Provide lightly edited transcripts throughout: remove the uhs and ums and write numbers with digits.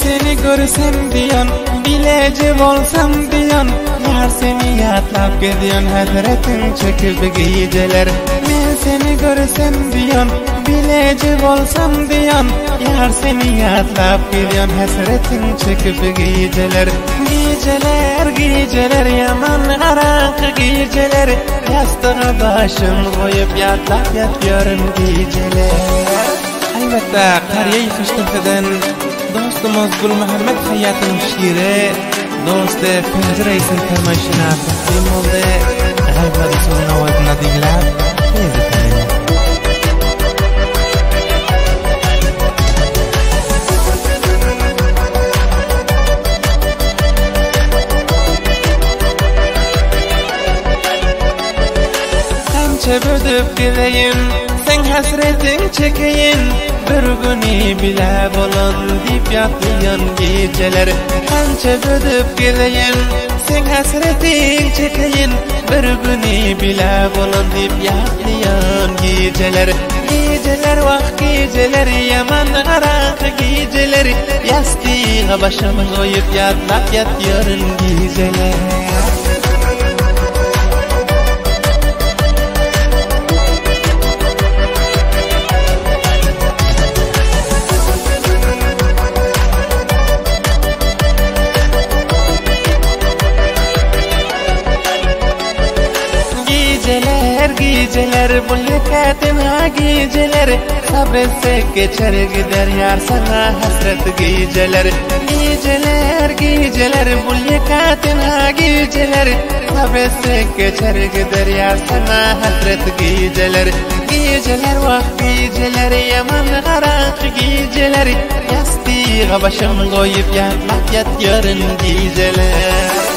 seni görsem diyon, bileci bolsam diyon, yar seni yatlap gidiyon, hasretin çekip geceler. Men seni görsem diyon, bileci bolsam diyon, yar seni yatlap gidiyon, hasretin çekip geceler. Geceler, geceler, yaman arak geceler, yastığa başım koyup yatlap yatıyorum geceler. Albatta Qariya Qishloqdan dostumuz Gul Muhammad Hayatın şiiri do'sti Pinjira isim tarmoshina taqdim oldi. G'aybat so'zini ovozini dinglab tez qiling. Qancha bo'dib kelayin, sen hasretin çekeyin, bir günü bile bolon dip yatlayan geceler. Qancha bo'dib kelayin, sen hasretin çekeyin, bir günü bile bolon dip yatlayan geceler. Geceler vakt geceler, yaman arak geceler, yastığa başım koyup yatlap yatıyorum geceler. Geceler bu lekatin ha geceler, sabretse geçer gider yar sana hasret geceler. Geceler geceler bu lekatin ha geceler, sabretse geçer gider yar sana hasret geceler. Geceler vakt geceler, yaman arak geceler, yastığa başım koyup yatlap yatıyorum geceler.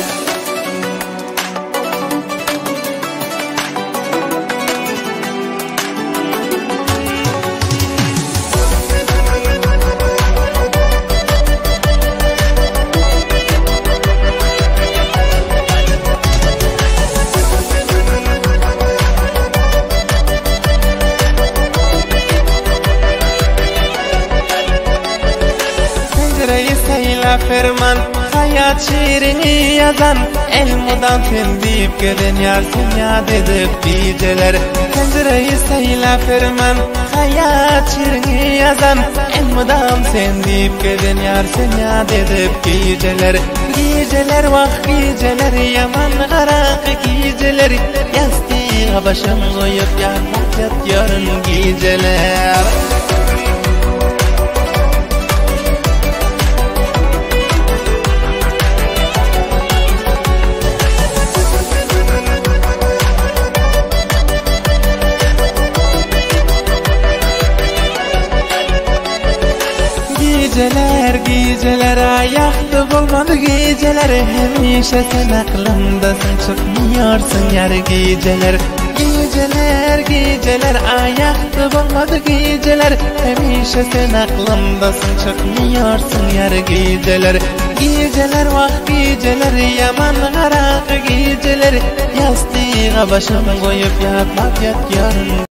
Ferman hayat şiirini yazan, elmudan tendip gelen yar sen yad edip geceler. Pencereyi sayla ferman hayat şiirini yazan, elmudan tendip gelen yar sen yad edip geceler. Geceler vakt geceler, yaman arak geceler, yastığa başım koyup yatlap yatıyorum geceler. Geceler geceler ayakta bulmadı geceler, hemişe sen aklımdasın, çıkmıyorsun yar geceler. Geceler geceler ayakta bulmadı geceler, hemişe sen aklımdasın, çıkmıyorsun yar geceler. Geceler vakt geceler, yaman arak geceler, yastığa başım koyup yatlap yatıyorum.